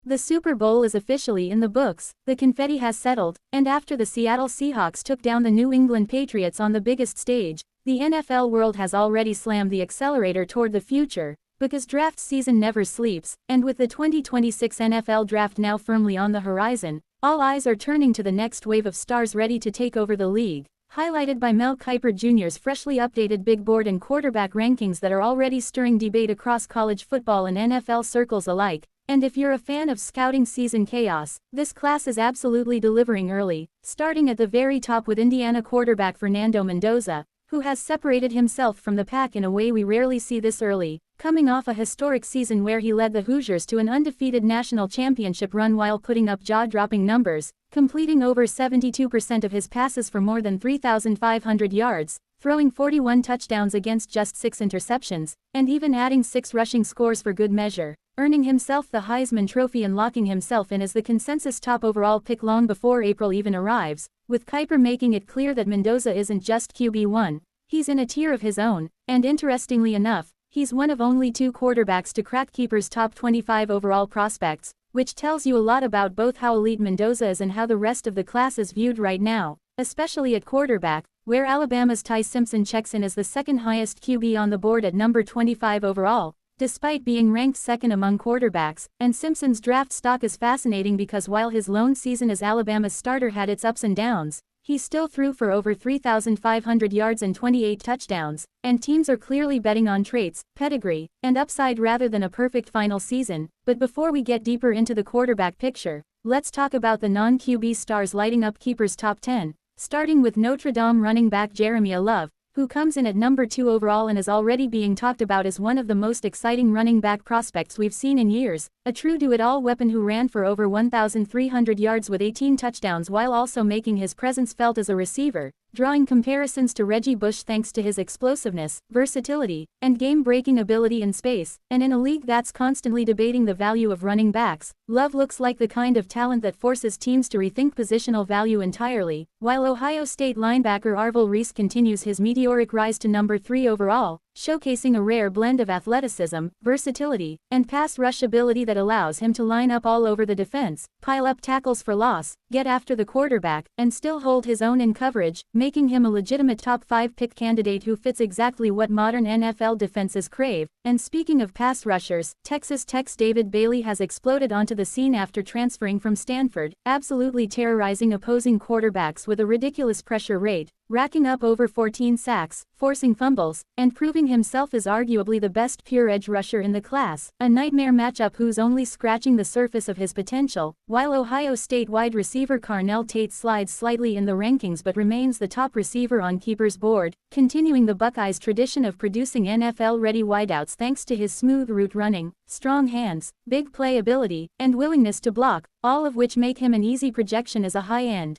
The Super Bowl is officially in the books, the confetti has settled, and after the Seattle Seahawks took down the New England Patriots on the biggest stage, the NFL world has already slammed the accelerator toward the future, because draft season never sleeps, and with the 2026 NFL Draft now firmly on the horizon, all eyes are turning to the next wave of stars ready to take over the league, highlighted by Mel Kiper Jr.'s freshly updated big board and quarterback rankings that are already stirring debate across college football and NFL circles alike. And if you're a fan of scouting season chaos, this class is absolutely delivering early, starting at the very top with Indiana quarterback Fernando Mendoza, who has separated himself from the pack in a way we rarely see this early, coming off a historic season where he led the Hoosiers to an undefeated national championship run while putting up jaw-dropping numbers, completing over 72% of his passes for more than 3,500 yards, throwing 41 touchdowns against just 6 interceptions, and even adding 6 rushing scores for good measure, earning himself the Heisman Trophy and locking himself in as the consensus top overall pick long before April even arrives, with Kiper making it clear that Mendoza isn't just QB1, he's in a tier of his own, and interestingly enough, he's one of only 2 quarterbacks to crack Kiper's top 25 overall prospects, which tells you a lot about both how elite Mendoza is and how the rest of the class is viewed right now, especially at quarterback, where Alabama's Ty Simpson checks in as the second highest QB on the board at number 25 overall, despite being ranked second among quarterbacks, and Simpson's draft stock is fascinating because while his lone season as Alabama's starter had its ups and downs, he still threw for over 3,500 yards and 28 touchdowns, and teams are clearly betting on traits, pedigree, and upside rather than a perfect final season. But before we get deeper into the quarterback picture, let's talk about the non-QB stars lighting up Kiper's top 10, starting with Notre Dame running back Jeremiah Love, who comes in at number 2 overall and is already being talked about as one of the most exciting running back prospects we've seen in years, a true do-it-all weapon who ran for over 1,300 yards with 18 touchdowns while also making his presence felt as a receiver, drawing comparisons to Reggie Bush thanks to his explosiveness, versatility, and game-breaking ability in space, and in a league that's constantly debating the value of running backs, Love looks like the kind of talent that forces teams to rethink positional value entirely, while Ohio State linebacker Arvil Reese continues his meteoric rise to number 3 overall, showcasing a rare blend of athleticism, versatility, and pass rush ability that allows him to line up all over the defense, pile up tackles for loss, get after the quarterback, and still hold his own in coverage, making him a legitimate top 5 pick candidate who fits exactly what modern NFL defenses crave. And speaking of pass rushers, Texas Tech's David Bailey has exploded onto the scene after transferring from Stanford, absolutely terrorizing opposing quarterbacks with a ridiculous pressure rate, racking up over 14 sacks, forcing fumbles, and proving himself as arguably the best pure edge rusher in the class, a nightmare matchup who's only scratching the surface of his potential, while Ohio State wide receiver Carnell Tate slides slightly in the rankings but remains the top receiver on Kiper's board, continuing the Buckeyes' tradition of producing NFL-ready wideouts thanks to his smooth route running, strong hands, big play ability, and willingness to block, all of which make him an easy projection as a high-end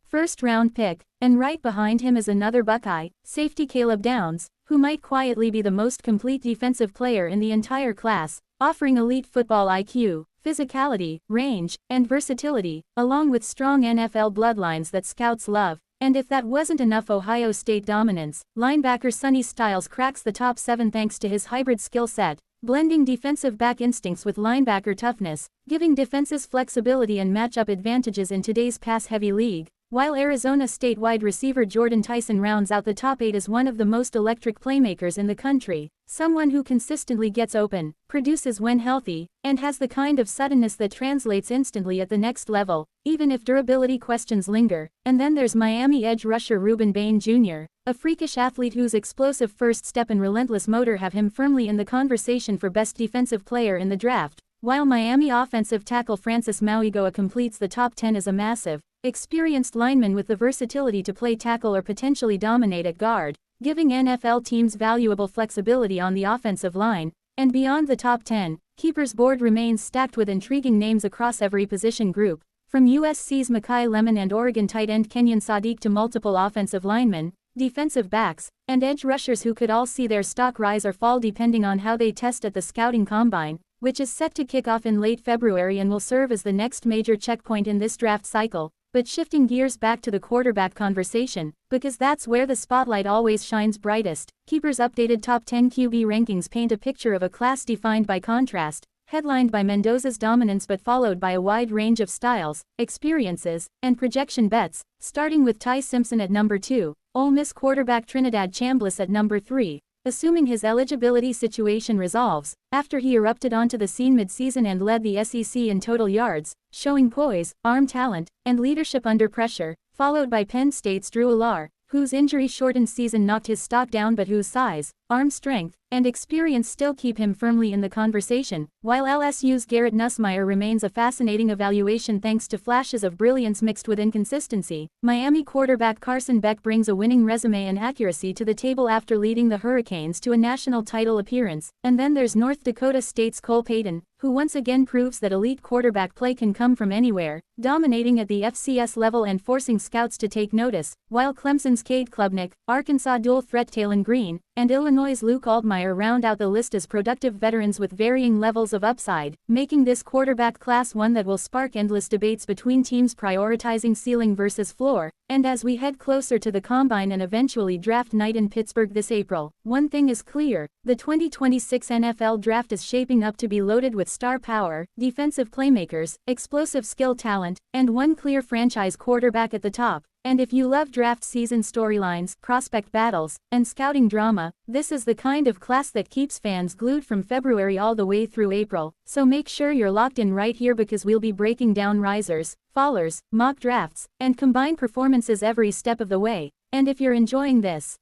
first-round pick, and right behind him is another Buckeye, safety Caleb Downs, who might quietly be the most complete defensive player in the entire class, offering elite football IQ, physicality, range, and versatility, along with strong NFL bloodlines that scouts love. And if that wasn't enough Ohio State dominance, linebacker Sonny Styles cracks the top 7 thanks to his hybrid skill set, blending defensive back instincts with linebacker toughness, giving defenses flexibility and matchup advantages in today's pass-heavy league. While Arizona State wide receiver Jordan Tyson rounds out the top 8 as one of the most electric playmakers in the country, someone who consistently gets open, produces when healthy, and has the kind of suddenness that translates instantly at the next level, even if durability questions linger. And then there's Miami edge rusher Reuben Bain Jr., a freakish athlete whose explosive first step and relentless motor have him firmly in the conversation for best defensive player in the draft, while Miami offensive tackle Francis Mauigoa completes the top 10 as a massive, experienced lineman with the versatility to play tackle or potentially dominate at guard, giving NFL teams valuable flexibility on the offensive line. And beyond the top 10, Kiper's board remains stacked with intriguing names across every position group, from USC's Makai Lemon and Oregon tight end Kenyon Sadiq to multiple offensive linemen, defensive backs, and edge rushers who could all see their stock rise or fall depending on how they test at the scouting combine, which is set to kick off in late February and will serve as the next major checkpoint in this draft cycle. But shifting gears back to the quarterback conversation, because that's where the spotlight always shines brightest, Kiper's updated top 10 QB rankings paint a picture of a class defined by contrast, headlined by Mendoza's dominance but followed by a wide range of styles, experiences, and projection bets, starting with Ty Simpson at number 2, Ole Miss quarterback Trinidad Chambliss at number 3. Assuming his eligibility situation resolves, after he erupted onto the scene mid-season and led the SEC in total yards, showing poise, arm talent, and leadership under pressure, followed by Penn State's Drew Allar, whose injury-shortened season knocked his stock down but whose size, arm strength, and experience still keep him firmly in the conversation, while LSU's Garrett Nussmeier remains a fascinating evaluation thanks to flashes of brilliance mixed with inconsistency. Miami quarterback Carson Beck brings a winning resume and accuracy to the table after leading the Hurricanes to a national title appearance, and then there's North Dakota State's Cole Payton, who once again proves that elite quarterback play can come from anywhere, dominating at the FCS level and forcing scouts to take notice, while Clemson's Cade Klubnik, Arkansas dual threat Taylon Green, and Illinois' Luke Altmaier round out the list as productive veterans with varying levels of upside, making this quarterback class one that will spark endless debates between teams prioritizing ceiling versus floor. And as we head closer to the Combine and eventually draft night in Pittsburgh this April, one thing is clear: the 2026 NFL Draft is shaping up to be loaded with star power, defensive playmakers, explosive skill talent, and one clear franchise quarterback at the top. And if you love draft season storylines, prospect battles, and scouting drama, this is the kind of class that keeps fans glued from February all the way through April. So make sure you're locked in right here because we'll be breaking down risers, fallers, mock drafts, and combined performances every step of the way. And if you're enjoying this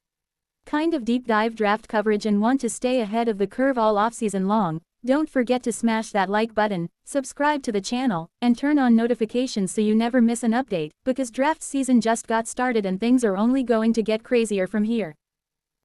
kind of deep dive draft coverage and want to stay ahead of the curve all offseason long, don't forget to smash that like button, subscribe to the channel, and turn on notifications so you never miss an update, because draft season just got started and things are only going to get crazier from here.